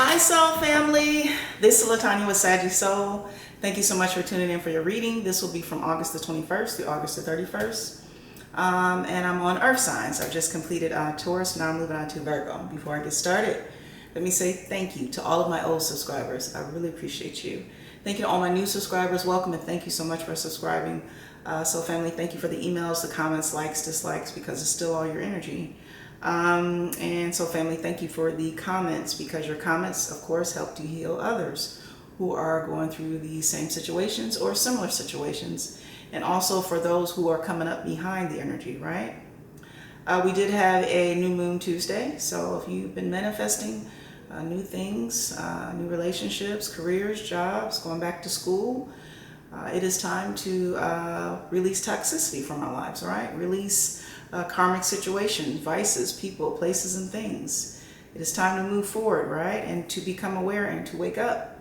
Hi Soul Family, this is LaTonya with Sagittarius Soul. Thank you so much for tuning in for your reading. This will be from August the 21st through August the 31st. And I'm on Earth Signs. I've just completed Taurus, now I'm moving on to Virgo. Before I get started, let me say thank you to all of my old subscribers. I really appreciate you. Thank you to all my new subscribers. Welcome and thank you so much for subscribing. Soul Family, thank you for the emails, the comments, likes, dislikes, because it's still all your energy. And so family, thank you for the comments, because your comments of course help to heal others who are going through the same situations or similar situations, and also for those who are coming up behind the energy, right? We did have a new moon Tuesday, so if you've been manifesting new things, new relationships, careers, jobs, going back to school, it is time to release toxicity from our lives, right? Release karmic situations, vices, people, places, and things. It is time to move forward, right? And to become aware and to wake up.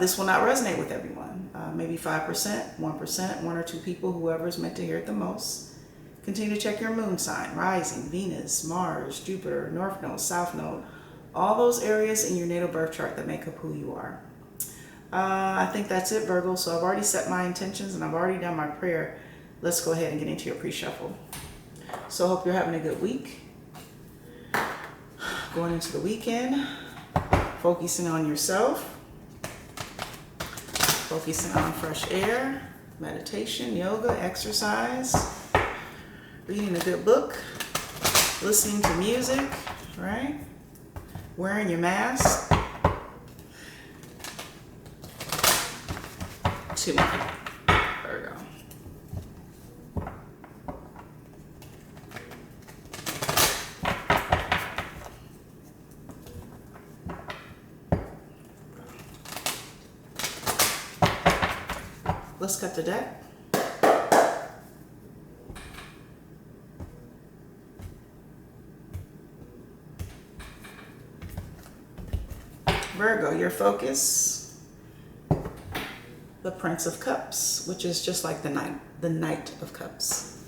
This will not resonate with everyone. Maybe 5%, 1%, one or two people, whoever is meant to hear it the most. Continue to check your moon sign, rising, Venus, Mars, Jupiter, North Node, South Node, all those areas in your natal birth chart that make up who you are. I think that's it, Virgo. So I've already set my intentions and I've already done my prayer. Let's go ahead and get into your pre-shuffle. So I hope you're having a good week. Going into the weekend, focusing on yourself, focusing on fresh air, meditation, yoga, exercise, reading a good book, listening to music, right? Wearing your mask. Virgo. Let's cut the deck. Virgo, your focus, the Prince of Cups, which is just like the Knight of Cups.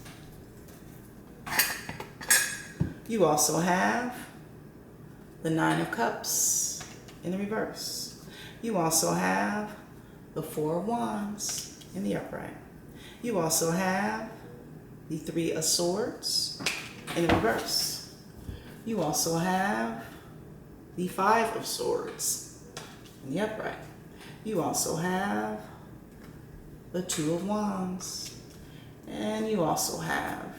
You also have the Nine of Cups in the reverse. You also have the Four of Wands in the upright. You also have the Three of Swords in the reverse. You also have the Five of Swords in the upright. You also have the Two of Wands. And you also have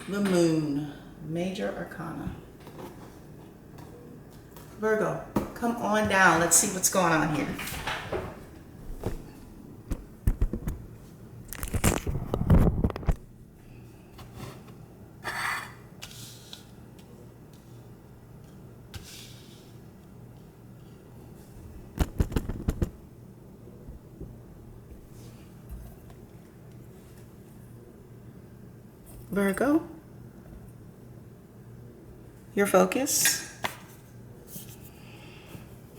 the Moon, Major Arcana. Virgo, come on down. Let's see what's going on here. Virgo, your focus,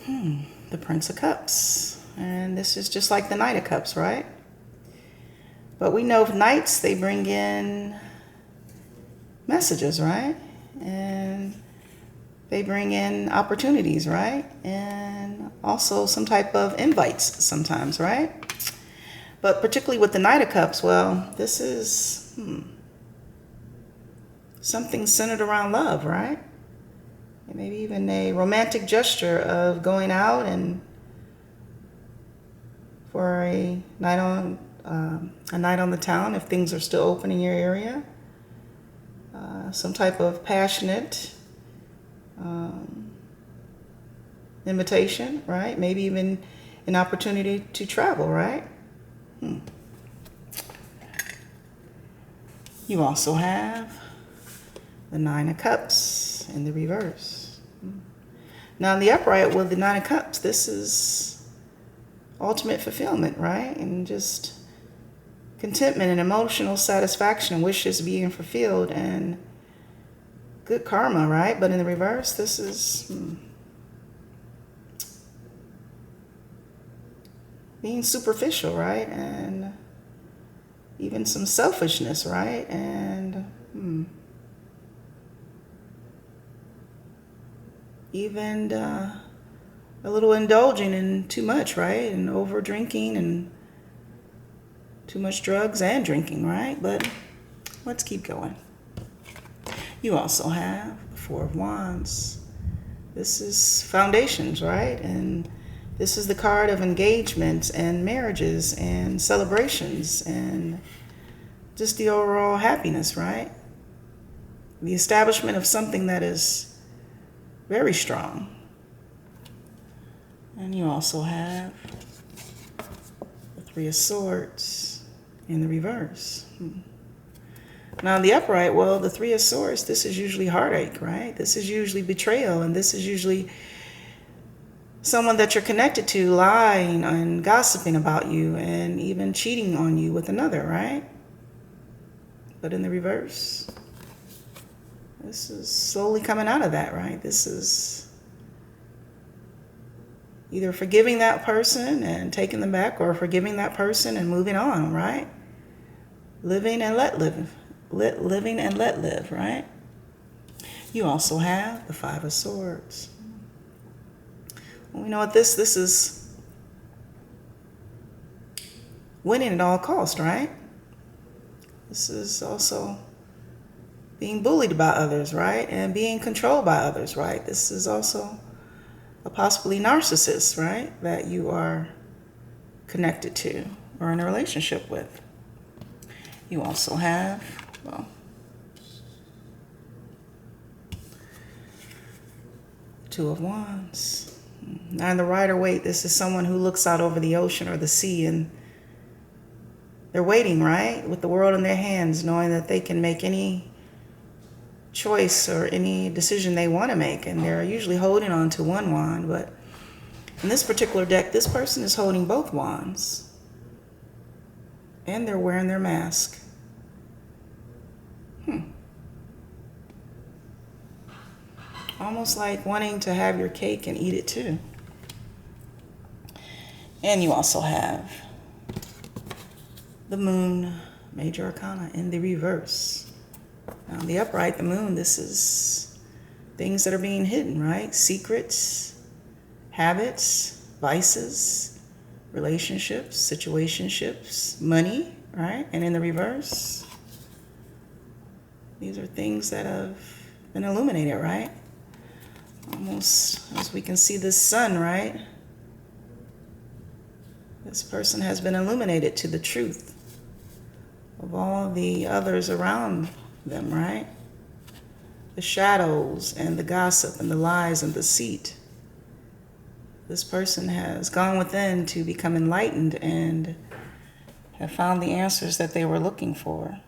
the Prince of Cups. And this is just like the Knight of Cups, right? But we know Knights, they bring in messages, right? And they bring in opportunities, right? And also some type of invites sometimes, right? But particularly with the Knight of Cups, well, this is something centered around love, right? And maybe even a romantic gesture of going out and for a night on the town, if things are still open in your area. Some type of passionate invitation, right? Maybe even an opportunity to travel, right? You also have the Nine of Cups in the reverse. Now in the upright with the Nine of Cups, this is ultimate fulfillment, right? And just contentment and emotional satisfaction and wishes being fulfilled and good karma, right? But in the reverse, this is being superficial, right? And even some selfishness, right? And even a little indulging in too much, right? And over drinking and too much drugs and drinking, right? But let's keep going. You also have the Four of Wands. This is foundations, right? And this is the card of engagements and marriages and celebrations and just the overall happiness, right? The establishment of something that is very strong. And you also have the Three of Swords in the reverse. Now in the upright, well, the Three of Swords, this is usually heartache, right? This is usually betrayal, and this is usually someone that you're connected to lying and gossiping about you and even cheating on you with another, right? But in the reverse, this is slowly coming out of that, right? This is either forgiving that person and taking them back, or forgiving that person and moving on, right? Living and let live. Living and let live, right? You also have the Five of Swords. Well, we know what this is winning at all cost, right? This is also being bullied by others, right? And being controlled by others, right? This is also a possibly narcissist, right? That you are connected to or in a relationship with. You also have, well, Two of Wands. Now in the Rider-Waite, this is someone who looks out over the ocean or the sea, and they're waiting, right? With the world in their hands, knowing that they can make any choice or any decision they want to make. And they're usually holding on to one wand, but in this particular deck, this person is holding both wands. And they're wearing their mask. Almost like wanting to have your cake and eat it too. And you also have the Moon, Major Arcana, in the reverse. Now, in the upright, the Moon, this is things that are being hidden, right? Secrets, habits, vices, relationships, situationships, money, right? And in the reverse, these are things that have been illuminated, right? Almost as we can see the sun, right? This person has been illuminated to the truth of all the others around them, right? The shadows and the gossip and the lies and deceit. This person has gone within to become enlightened and have found the answers that they were looking for.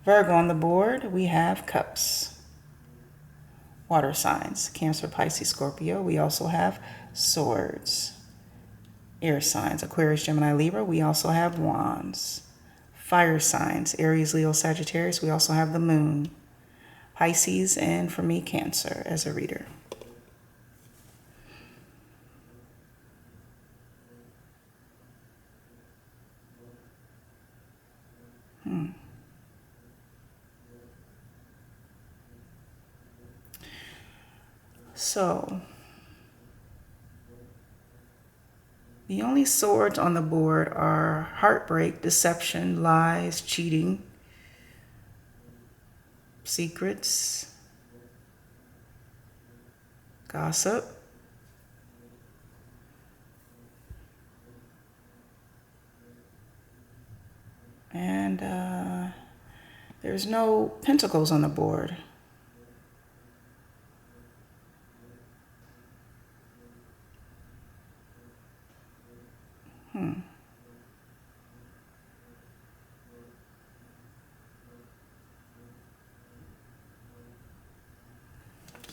Virgo on the board, we have Cups. Water signs, Cancer, Pisces, Scorpio. We also have Swords. Air signs, Aquarius, Gemini, Libra. We also have Wands. Fire signs, Aries, Leo, Sagittarius. We also have the Moon. Pisces, and for me, Cancer as a reader. So, the only swords on the board are heartbreak, deception, lies, cheating, secrets, gossip, and there's no pentacles on the board.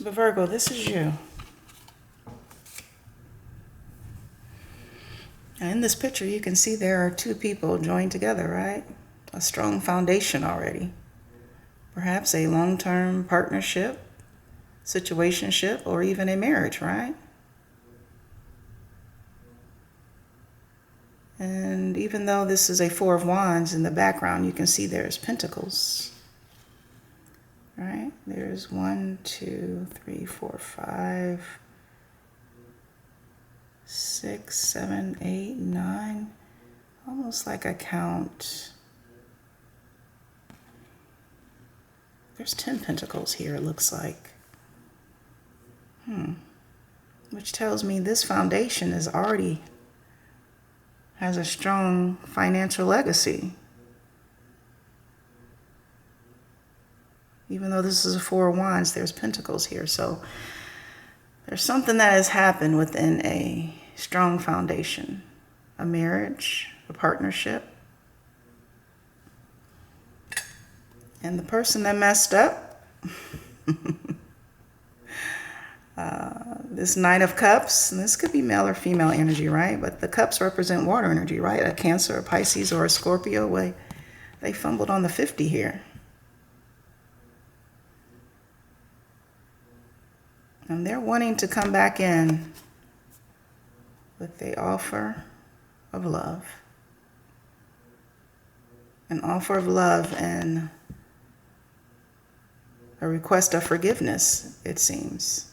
But Virgo, this is you. And in this picture, you can see there are two people joined together, right? A strong foundation already. Perhaps a long-term partnership, situationship, or even a marriage, right? And even though this is a Four of Wands in the background, you can see there's pentacles. right? There's 1, 2, 3, 4, 5, 6, 7, 8, 9. Almost like I count. There's 10 pentacles here, it looks like. Which tells me this foundation is already has a strong financial legacy. Even though this is a Four of Wands, there's pentacles here. So there's something that has happened within a strong foundation. A marriage, a partnership. And the person that messed up, this Knight of Cups, and this could be male or female energy, right? But the cups represent water energy, right? A Cancer, a Pisces, or a Scorpio. Well, they fumbled on the 50 here. And they're wanting to come back in with the offer of love. An offer of love and a request of forgiveness, it seems.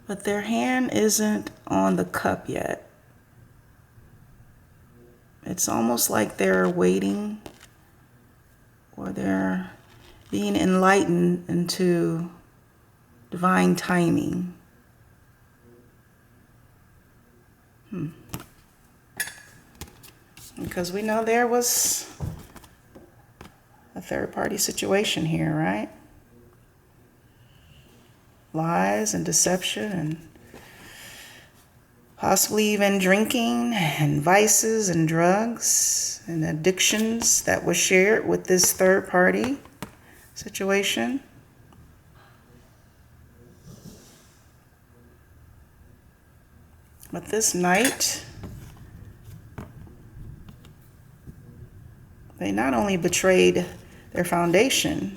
But their hand isn't on the cup yet. It's almost like they're waiting, or they're being enlightened into divine timing. Because we know there was a third-party situation here, right? Lies and deception and possibly even drinking and vices and drugs and addictions that was shared with this third-party situation. But this Knight, they not only betrayed their foundation,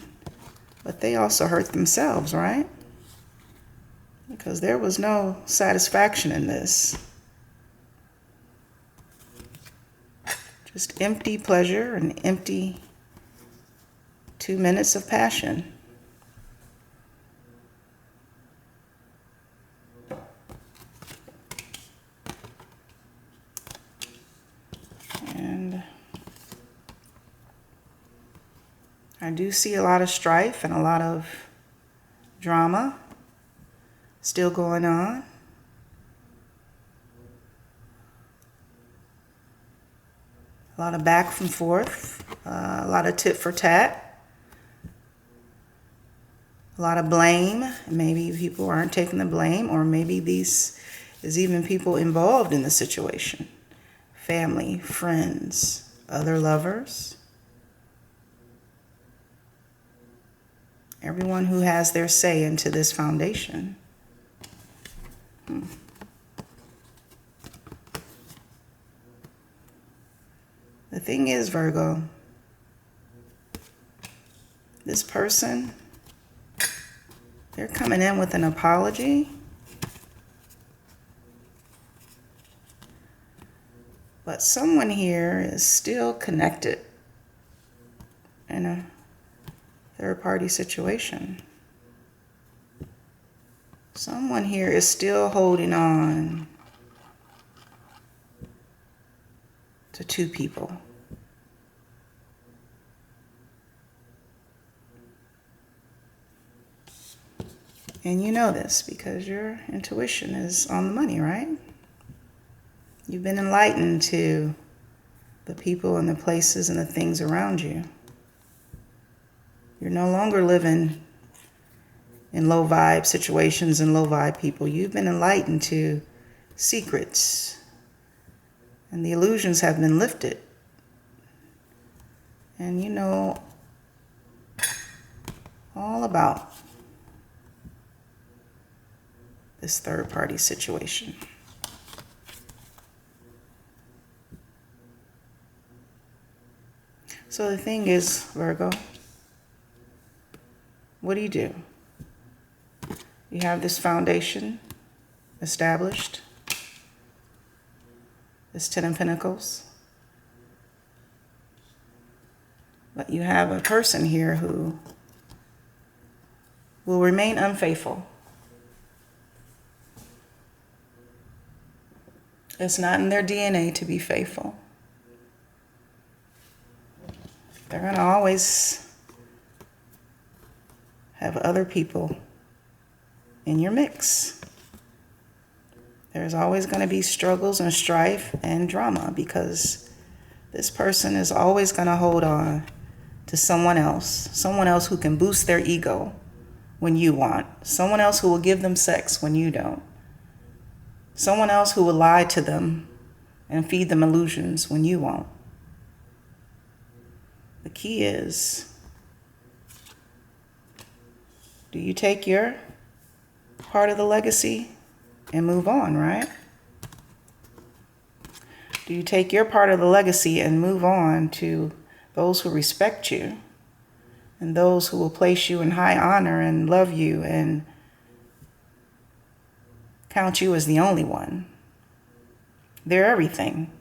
but they also hurt themselves, right? Because there was no satisfaction in this. Just empty pleasure and empty 2 minutes of passion. And I do see a lot of strife and a lot of drama still going on. A lot of back and forth, a lot of tit for tat. A lot of blame. Maybe people aren't taking the blame, or maybe these is even people involved in the situation. Family, friends, other lovers. Everyone who has their say into this foundation. The thing is, Virgo, this person, they're coming in with an apology. But someone here is still connected in a third-party situation. Someone here is still holding on to two people. And you know this because your intuition is on the money, right? You've been enlightened to the people and the places and the things around you. You're no longer living in low vibe situations and low vibe people. You've been enlightened to secrets, and the illusions have been lifted. And you know all about this third-party situation. So the thing is, Virgo, what do? You have this foundation established, this Ten of Pentacles. But you have a person here who will remain unfaithful. It's not in their DNA to be faithful. They're going to always have other people in your mix. There's always going to be struggles and strife and drama because this person is always going to hold on to someone else who can boost their ego when you want, someone else who will give them sex when you don't, someone else who will lie to them and feed them illusions when you won't. The key is, do you take your part of the legacy and move on, right? Do you take your part of the legacy and move on to those who respect you and those who will place you in high honor and love you and count you as the only one? They're everything.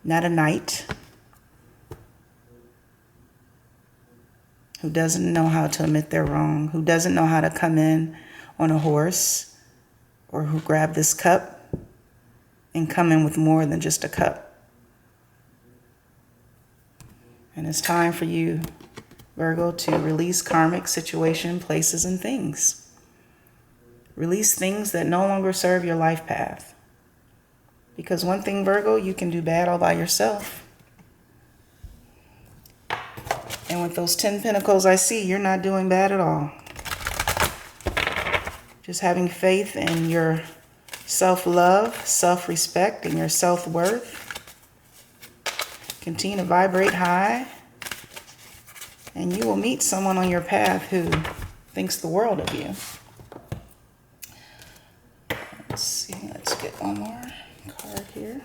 Not a knight who doesn't know how to admit they're wrong, who doesn't know how to come in on a horse, or who grab this cup and come in with more than just a cup. And it's time for you, Virgo, to release karmic situation, places, and things. Release things that no longer serve your life path. Because one thing, Virgo, you can do bad all by yourself. And with those 10 pentacles I see, you're not doing bad at all. Just having faith in your self-love, self-respect, and your self-worth. Continue to vibrate high. And you will meet someone on your path who thinks the world of you. Let's see, let's get one more card here.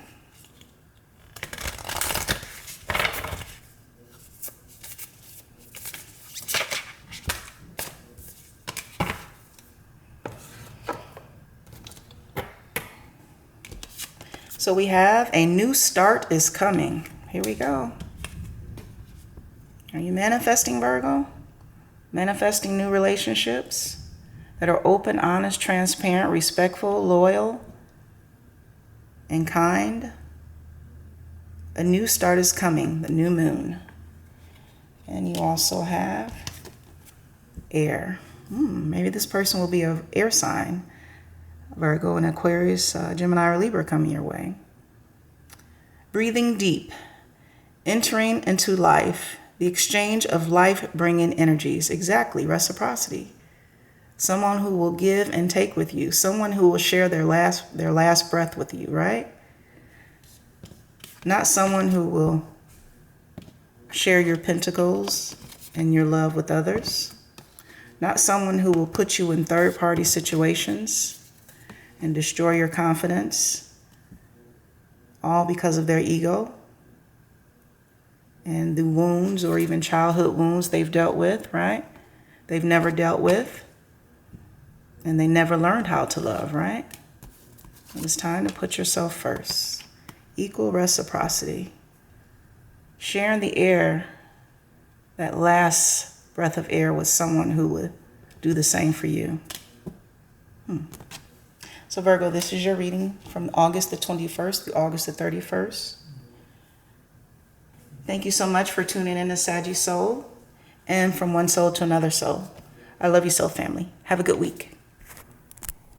So we have a new start is coming. Here we go. Are you manifesting, Virgo? Manifesting new relationships that are open, honest, transparent, respectful, loyal, and kind? A new start is coming, the new moon. And you also have air. Maybe this person will be an air sign. Virgo and Aquarius, Gemini, or Libra coming your way. Breathing deep, entering into life, the exchange of life-bringing energies. Exactly, reciprocity. Someone who will give and take with you. Someone who will share their last breath with you, right? Not someone who will share your pentacles and your love with others. Not someone who will put you in third-party situations and destroy your confidence, all because of their ego and the wounds or even childhood wounds they've dealt with, right? They've never dealt with, and they never learned how to love, right? It's time to put yourself first. Equal reciprocity. Sharing the air, that last breath of air, with someone who would do the same for you. So Virgo, this is your reading from August the 21st to August the 31st. Thank you so much for tuning in to Saggy Soul and from one soul to another soul. I love you, soul family. Have a good week.